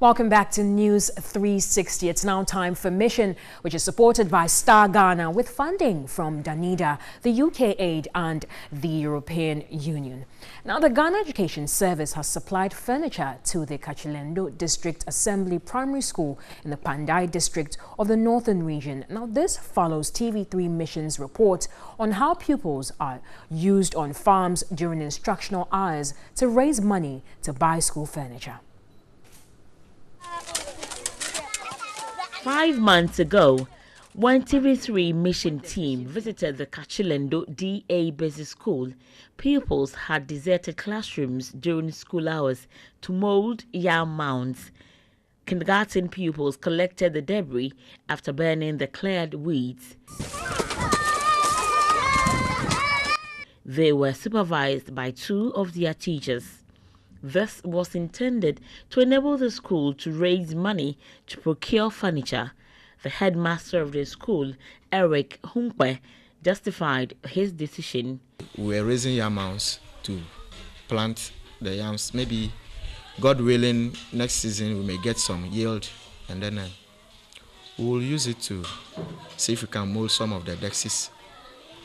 Welcome back to News 360. It's now time for Mission, which is supported by Star Ghana with funding from Danida, the UK Aid and the European Union. Now, the Ghana Education Service has supplied furniture to the Kachilendo District Assembly Primary School in the Pandai District of the Northern Region. Now, this follows TV3 Mission's report on how pupils are used on farms during instructional hours to raise money to buy school furniture. 5 months ago, when TV3 Mission team visited the Kachilendo DA Basic School, pupils had deserted classrooms during school hours to mold yam mounds. Kindergarten pupils collected the debris after burning the cleared weeds. They were supervised by 2 of their teachers. This was intended to enable the school to raise money to procure furniture. The headmaster of the school, Eric Hunkwe, justified his decision. We're raising yam mounds to plant the yams. Maybe, God willing, next season we may get some yield, and then we will use it to see if we can mold some of the dexes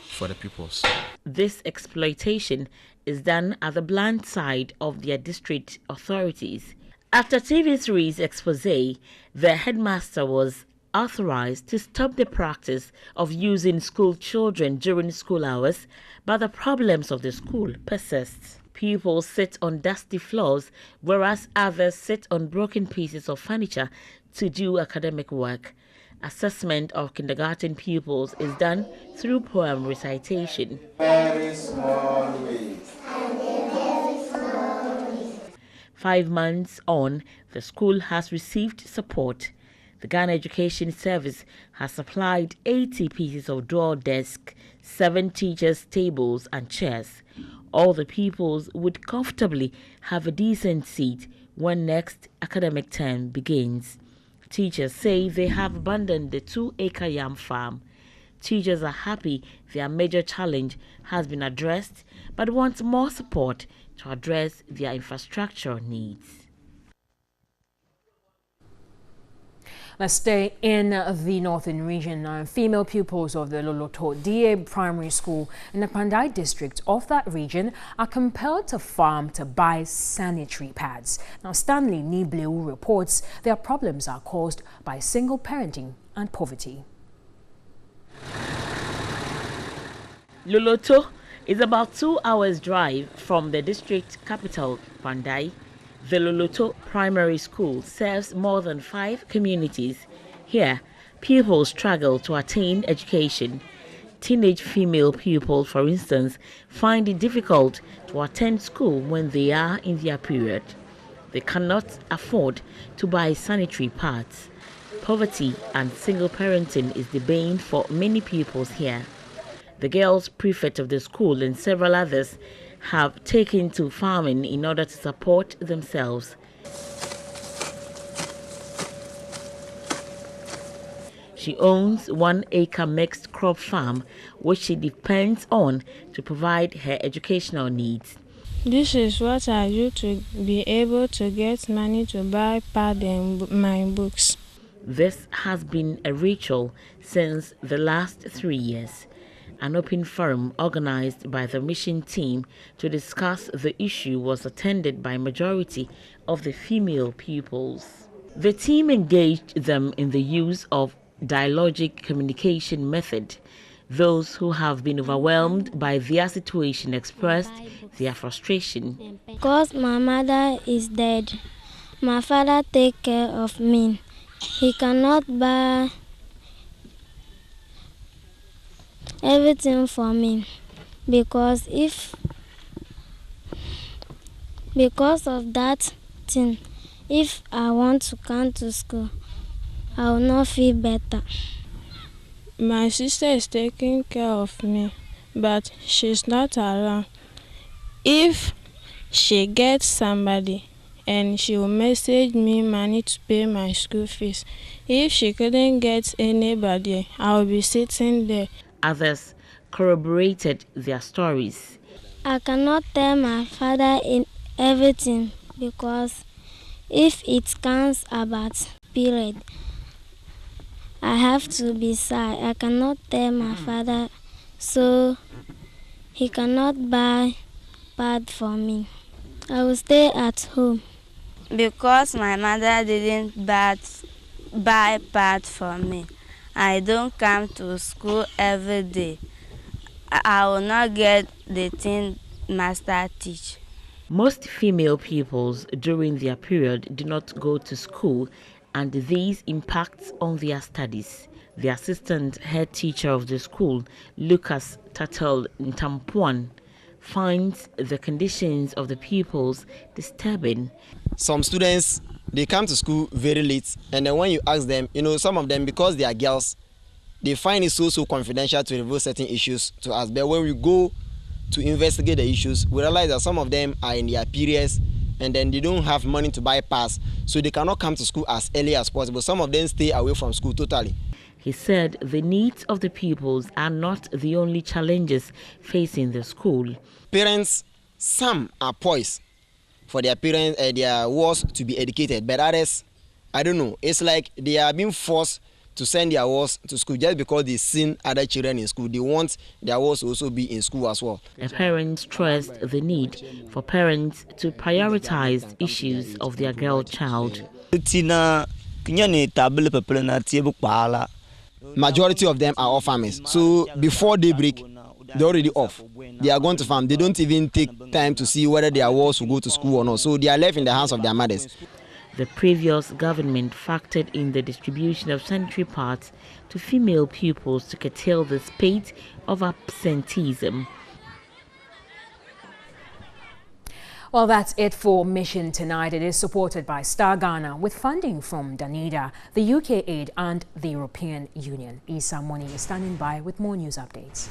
for the pupils. This exploitation is done at the blunt side of their district authorities. After TV3's expose, the headmaster was authorized to stop the practice of using school children during school hours, but the problems of the school persist. Pupils sit on dusty floors, whereas others sit on broken pieces of furniture to do academic work. Assessment of kindergarten pupils is done through poem recitation. Very small ways. 5 months on, the school has received support. The Ghana Education Service has supplied 80 pieces of door desk, 7 teachers' tables and chairs. All the pupils would comfortably have a decent seat when next academic term begins. Teachers say they have abandoned the 2-acre yam farm. Teachers are happy their major challenge has been addressed, but want more support to address their infrastructure needs. Let's stay in the Northern Region. Female pupils of the Loloto DA Primary School in the Pandai district of that region are compelled to farm to buy sanitary pads. Now, Stanley Nibleu reports their problems are caused by single parenting and poverty. Loloto is about 2 hours drive from the district capital, Pandai. The Loloto Primary School serves more than 5 communities. Here, pupils struggle to attain education. Teenage female pupils, for instance, find it difficult to attend school when they are in their period. They cannot afford to buy sanitary pads. Poverty and single parenting is the bane for many pupils here. The girls' prefect of the school and several others have taken to farming in order to support themselves. She owns 1-acre mixed crop farm, which she depends on to provide her educational needs. This is what I do to be able to get money to buy pad and my books. This has been a ritual since the last 3 years. An open forum organized by the mission team to discuss the issue was attended by majority of the female pupils. The team engaged them in the use of dialogic communication method. Those who have been overwhelmed by their situation expressed their frustration. Because my mother is dead, my father takes care of me. He cannot buy everything for me because of that thing, if I want to come to school, I will not feel better. My sister is taking care of me, but she's not around. If she gets somebody and she will message me money to pay my school fees, if she couldn't get anybody, I will be sitting there. Others corroborated their stories. I cannot tell my father in everything because If it comes about period, I have to be sad. I cannot tell my father, so he cannot buy pad for me. I will stay at home. Because my mother didn't buy pad for me, I don't come to school every day. I will not get the thing master teach. Most female pupils during their period do not go to school, and these impacts on their studies. The assistant head teacher of the school, Lucas Tatel Ntampuan, finds the conditions of the pupils disturbing. Some students, they come to school very late, and then when you ask them, some of them, because they are girls, they find it so confidential to reveal certain issues to us. But when we go to investigate the issues, we realize that some of them are in their periods, and then they don't have money to buy pass, so they cannot come to school as early as possible. Some of them stay away from school totally. He said the needs of the pupils are not the only challenges facing the school. Parents, some are poised for their parents, their wards to be educated, but others, I don't know. It's like they are being forced to send their wards to school just because they've seen other children in school. They want their wards to also be in school as well. The parents stressed the need for parents to prioritize issues of their girl child. Majority of them are all farmers, so before daybreak, they're already off. They are going to farm. They don't even take time to see whether their wards will go to school or not, so they are left in the hands of their mothers. The previous government factored in the distribution of sanitary pads to female pupils to curtail the spate of absenteeism. Well, that's it for Mission Tonight. It is supported by Star Ghana with funding from Danida, the UK Aid and the European Union. Isa Moni is standing by with more news updates.